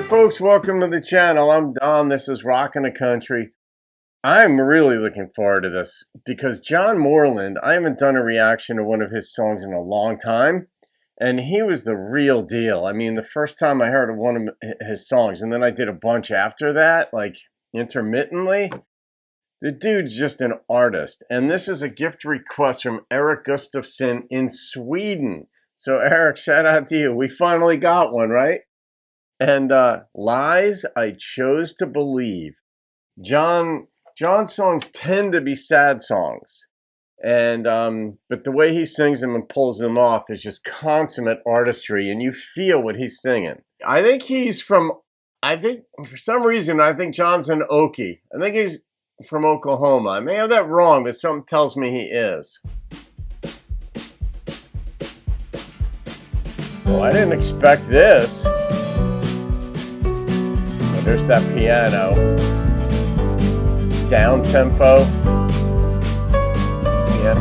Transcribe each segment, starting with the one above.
folks, welcome to the channel. I'm Don. This is Rockin' the Country. I'm really looking forward to this because John Moreland, I haven't done a reaction to one of his songs in a long time, and he was the real deal. I mean, the first time I heard one of his songs, and then I did a bunch after that, like intermittently. The dude's just an artist, and this is a gift request from Erik Gustafsson in Sweden. So Erik, shout out to you. We finally got one, right? And Lies I Chose to Believe. John's songs tend to be sad songs, and but the way he sings them and pulls them off is just consummate artistry, and you feel what he's singing. I think for some reason I think John's an Okie. I think he's from Oklahoma. I may have that wrong, but something tells me he is. Oh, I didn't expect this. Oh, there's that piano. Down tempo. Yeah.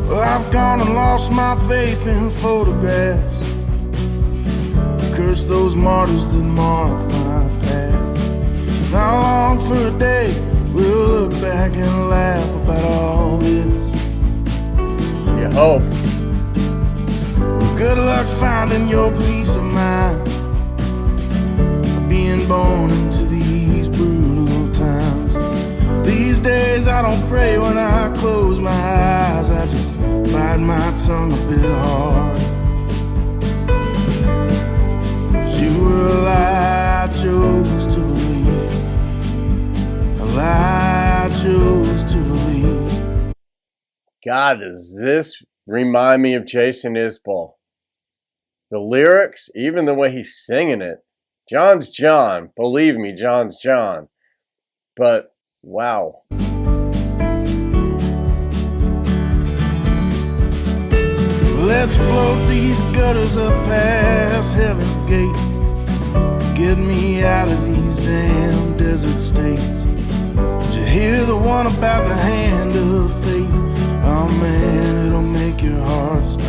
Well, I've gone and lost my faith in photographs. Curse those martyrs that mark my path. Not long for a day, we'll look back and laugh about all this. You hope. Well, good luck finding your peace of mind, being born into these brutal times. These days I don't pray when I close my eyes, I just bite my tongue a bit hard. You were a lie I chose to believe, a lie I chose to believe. God, does this remind me of Jason Isbell? The lyrics, even the way he's singing it. John's John. Believe me, John's John. But, wow. Let's float these gutters up past Heaven's Gate. Get me out of these damn desert states. Did you hear the one about the hand of fate? Oh man, it'll make your heart stop.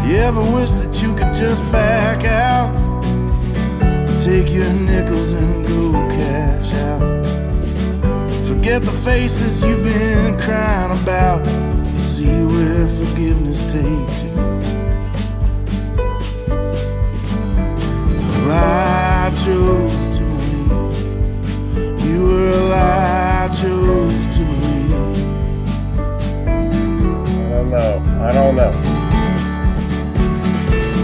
You ever wish that you could just back out, take your nickels and go cash out? Forget the faces you've been crying about, see where forgiveness takes you. A lie I chose to believe. You were a lie I chose to believe. I don't know.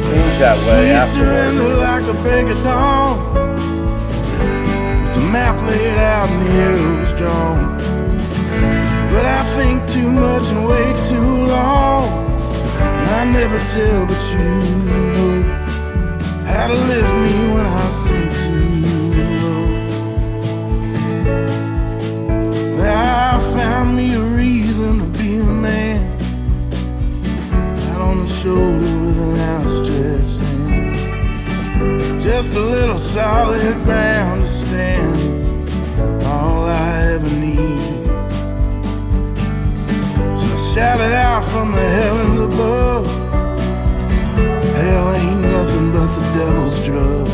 Seems that way afterwards. Surrender like the break of dawn, with the map laid out and the arrows drawn. But I think too much and wait too long, and I never tell, but you know how to lift me when I sink too low. Now I found me a reason to be a man, out on the shoulder with an outstretched hand. Just a little solid ground to stand is all I ever need. Shout it out from the heavens above. Hell ain't nothing but the devil's drug.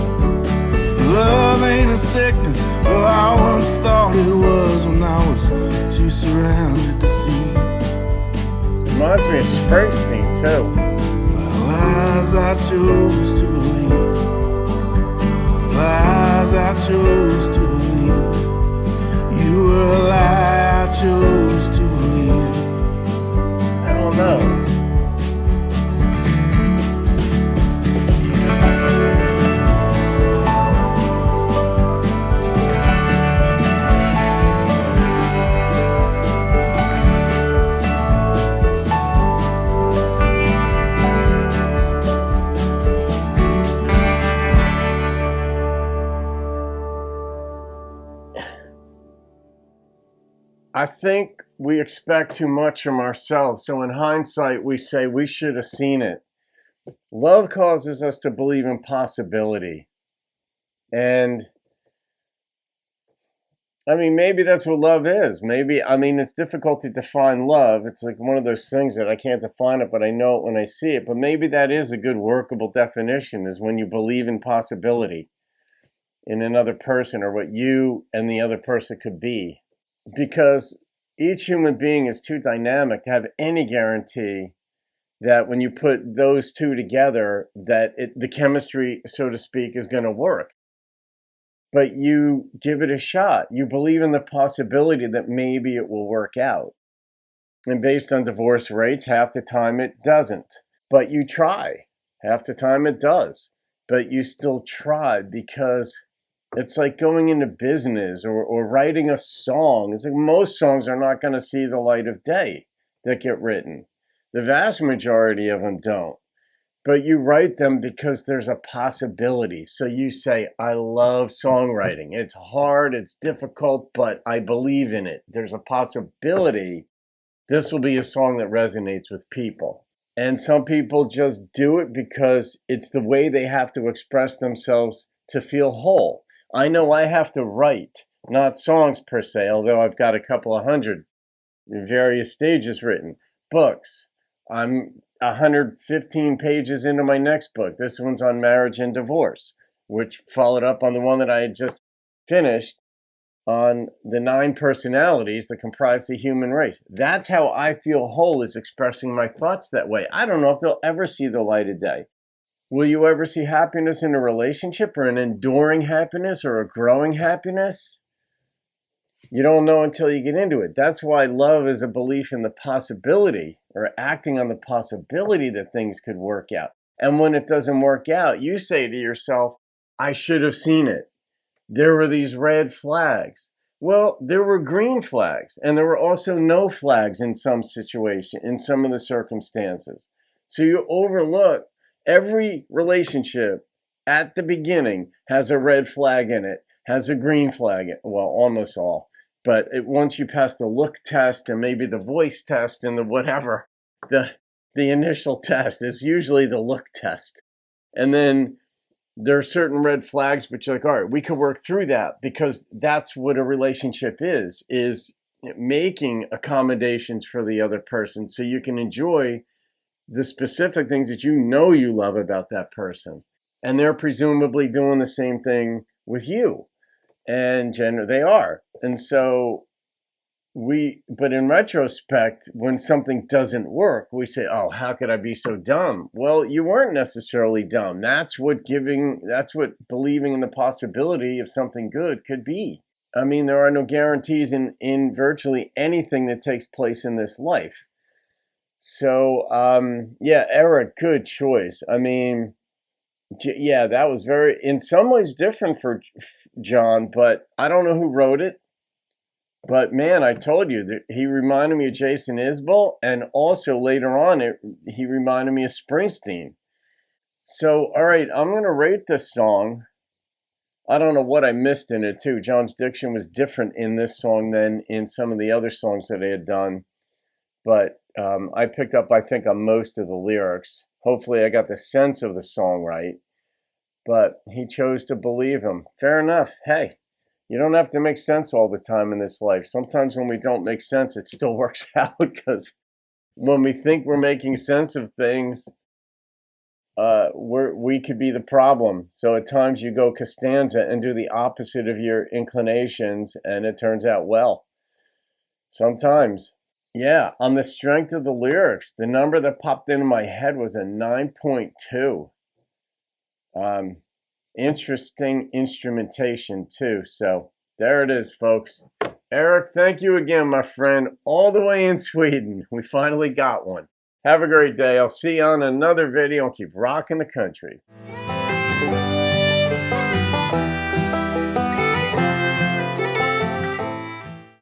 Love ain't a sickness, well I once thought it was, when I was too surrounded to see. Reminds me of Springsteen too. Lies I chose to believe, lies I chose to believe. You were a lie I chose to believe. I don't know. I think we expect too much from ourselves. So in hindsight, we say we should have seen it. Love causes us to believe in possibility. And I mean, maybe that's what love is. Maybe, I mean, it's difficult to define love. It's like one of those things that I can't define it, but I know it when I see it. But maybe that is a good workable definition, is when you believe in possibility in another person or what you and the other person could be. Because each human being is too dynamic to have any guarantee that when you put those two together, that the chemistry, so to speak, is going to work. But you give it a shot. You believe in the possibility that maybe it will work out. And based on divorce rates, half the time it doesn't. But you try. Half the time it does. But you still try, because it's like going into business or writing a song. It's like most songs are not going to see the light of day that get written. The vast majority of them don't. But you write them because there's a possibility. So you say, I love songwriting. It's hard, it's difficult, but I believe in it. There's a possibility this will be a song that resonates with people. And some people just do it because it's the way they have to express themselves to feel whole. I know I have to write, not songs per se, although I've got a couple of hundred in various stages written. Books. I'm 115 pages into my next book. This one's on marriage and divorce, which followed up on the one that I had just finished on the 9 personalities that comprise the human race. That's how I feel whole, is expressing my thoughts that way. I don't know if they'll ever see the light of day. Will you ever see happiness in a relationship, or an enduring happiness, or a growing happiness? You don't know until you get into it. That's why love is a belief in the possibility, or acting on the possibility that things could work out. And when it doesn't work out, you say to yourself, I should have seen it. There were these red flags. Well, there were green flags, and there were also no flags in some situation, in some of the circumstances. So you overlook every relationship at the beginning has a red flag in it, has a green flag in it. Well, almost all. But once you pass the look test and maybe the voice test and the whatever, the initial test is usually the look test. And then there are certain red flags, but you're like, all right, we could work through that, because that's what a relationship is making accommodations for the other person so you can enjoy the specific things that you know you love about that person. And they're presumably doing the same thing with you. And they are. And so but in retrospect, when something doesn't work, we say, oh, how could I be so dumb? Well, you weren't necessarily dumb. That's what believing in the possibility of something good could be. I mean, there are no guarantees in virtually anything that takes place in this life. So, yeah, Erik, good choice. I mean, yeah, that was in some ways different for John, but I don't know who wrote it. But man, I told you that he reminded me of Jason Isbell, and also later on, he reminded me of Springsteen. So, all right, I'm going to rate this song. I don't know what I missed in it, too. John's diction was different in this song than in some of the other songs that I had done. But I picked up, I think, on most of the lyrics. Hopefully, I got the sense of the song right. But he chose to believe him. Fair enough. Hey, you don't have to make sense all the time in this life. Sometimes when we don't make sense, it still works out, because when we think we're making sense of things, we could be the problem. So at times you go Costanza and do the opposite of your inclinations, and it turns out well. Sometimes. Yeah, on the strength of the lyrics, the number that popped into my head was a 9.2. Interesting instrumentation too. So there it is, folks. Erik, thank you again, my friend, all the way in Sweden. We finally got one. Have a great day. I'll see you on another video, and keep rocking the country.